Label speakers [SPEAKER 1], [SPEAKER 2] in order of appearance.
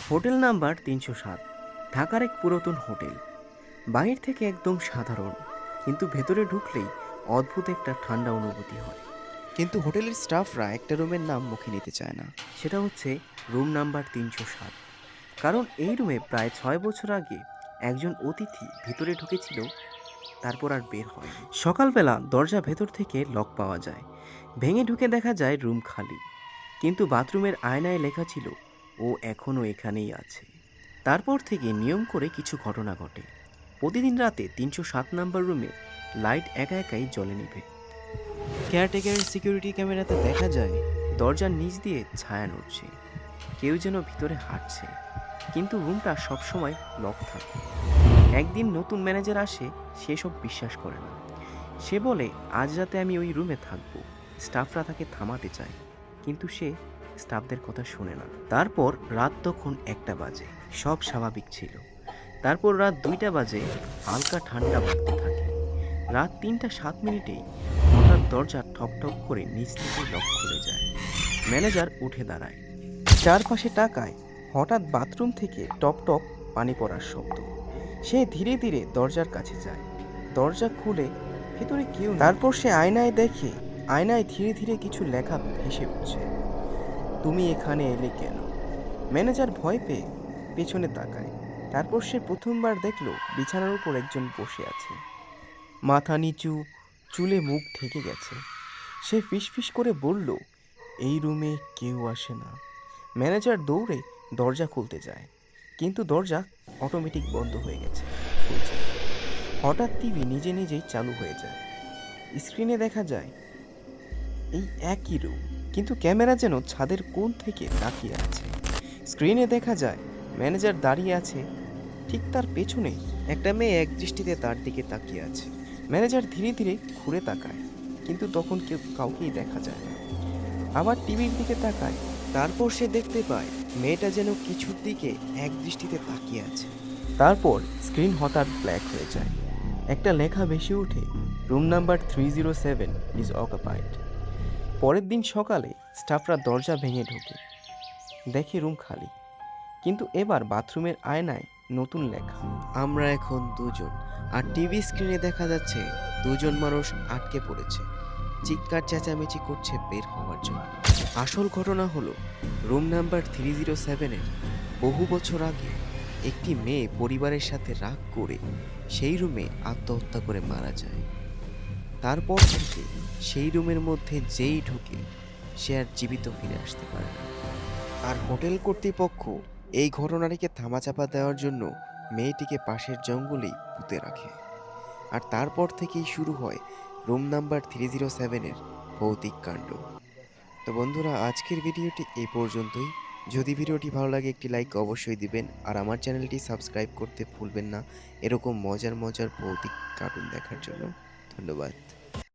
[SPEAKER 1] Hotel number ৩০৭ ঢাকার এক পুরাতন হোটেল। বাহির থেকে একদম সাধারণ, কিন্তু ভেতরে ঢুকলেই অদ্ভুত একটা ঠান্ডা অনুভূতি হয়।
[SPEAKER 2] কিন্তু হোটেলের স্টাফরা একটা রুমের নাম মুখে নিতে চায় না।
[SPEAKER 1] সেটা হচ্ছে রুম নাম্বার ৩০৭। কারণ এই রুমে প্রায় ৬ বছর আগে একজন অতিথি ভিতরে ঢুকেছিল, তারপর আর বের হয়নি। সকালবেলা দরজা ভেতর থেকে লক পাওয়া যায়। ভেঙে ঢুকে দেখা যায় রুম খালি, কিন্তু বাথরুমের আয়নায় লেখা ছিল ও এখনও এখানেই আছে। তারপর থেকে নিয়ম করে কিছু ঘটনা ঘটে। প্রতিদিন রাতে ৩০৭ নম্বর রুমে লাইট একা একাই জ্বলে নিভে।
[SPEAKER 2] কেয়ারটেকারের সিকিউরিটি ক্যামেরাতে দেখা যায়
[SPEAKER 1] দরজার নিচ দিয়ে ছায়া নড়ছে, কেউ যেন ভিতরে হাঁটছে, কিন্তু রুমটা সবসময় লক থাকে। একদিন নতুন ম্যানেজার আসে, সে সব বিশ্বাস করে না। সে বলে আজ রাতে আমি ওই রুমে থাকবো। স্টাফরা তাকে থামাতে চায়, কিন্তু সে স্টাফদের কথা শোনে না। তারপর রাত তখন ১টা বাজে, সব স্বাভাবিক ছিল। তারপর রাত ২টা বাজে, হালকা ঠান্ডা বাড়তে থাকে। রাত ৩টা ৭ মিনিটেই হঠাৎ দরজা ঠক ঠক করে নিচ থেকে লক খুলে যায়। ম্যানেজার উঠে দাঁড়ায়, চারপাশে তাকায়। হঠাৎ বাথরুম থেকে টপ টপ পানি পড়ার শব্দ। সে ধীরে ধীরে দরজার কাছে যায়। দরজা খুলে ভেতরে কেউ নেই। তারপর সে আয়নায় দেখে, আয়নায় ধীরে ধীরে কিছু লেখা ভেসে উঠছে। তুমি এখানে এলে কেন? ম্যানেজার ভয় পেয়ে পেছনে তাকায়। তারপর সে প্রথমবার দেখল বিছানার উপর একজন বসে আছে, মাথা নিচু, চুলে মুখ ঢেকে গেছে। সে ফিসফিস করে বলল, এই রুমে কেউ আসে না। ম্যানেজার দৌড়ে দরজা খুলতে যায়, কিন্তু দরজা অটোমেটিক বন্ধ হয়ে গেছে, খুলছে না। হঠাৎ টিভি নিজে নিজেই চালু হয়ে যায়। স্ক্রিনে দেখা যায় এই একই রুম, কিন্তু ক্যামেরা যেন ছাদের কোণ থেকে তাকিয়ে আছে। স্ক্রিনে দেখা যায় ম্যানেজার দাঁড়িয়ে আছে, ঠিক তার পেছনে একটা মেয়ে এক দৃষ্টিতে তার দিকে তাকিয়ে আছে। ম্যানেজার ধীরে ধীরে ঘুরে তাকায়, কিন্তু তখন কাউকেই দেখা যায় না। আবার টিভির দিকে তাকায়, তারপর সে দেখতে পায় মেয়েটা যেন কিছুর দিকে এক দৃষ্টিতে তাকিয়ে আছে। তারপর স্ক্রিন হঠাৎ ব্ল্যাক হয়ে যায়। একটা লেখা ভেসে ওঠে, রুম নাম্বার 307 ইজ অকুপাইড। পরের দিন সকালে স্টাফরা দরজা ভেঙে ঢোকে, দেখে রুম খালি, কিন্তু এবার বাথরুমের আয়নায় নতুন লেখা, আমরা এখন দুজন। আর টিভি স্ক্রিনে দেখা যাচ্ছে দুজন মানুষ আটকে পড়েছে, চিৎকার চেঁচামেচি করছে বের হওয়ার জন্য। আসল ঘটনা হলো, রুম নাম্বার 307-এর বহু বছর আগে একটি মেয়ে পরিবারের সাথে রাগ করে সেই রুমে আত্মহত্যা করে মারা যায়। তারপর থেকে সেই রুমের মধ্যে যেই ঢুকে সে আর জীবিত ফিরে আসতে পারে না। আর হোটেল কর্তৃপক্ষ এই ঘটনাটিকে থামাচাপা দেওয়ার জন্য মেয়েটিকে পাশের জঙ্গলেই পুঁতে রাখে। আর তারপর থেকেই শুরু হয় রুম নাম্বার 307-এর ভৌতিক কাণ্ড। তো বন্ধুরা, আজকের ভিডিওটি এই পর্যন্তই। যদি ভিডিওটি ভালো লাগে একটি লাইক অবশ্যই দিবেন, আর আমার চ্যানেলটি সাবস্ক্রাইব করতে ভুলবেন না এরকম মজার মজার ভৌতিক কার্টুন দেখার জন্য। ধন্যবাদ।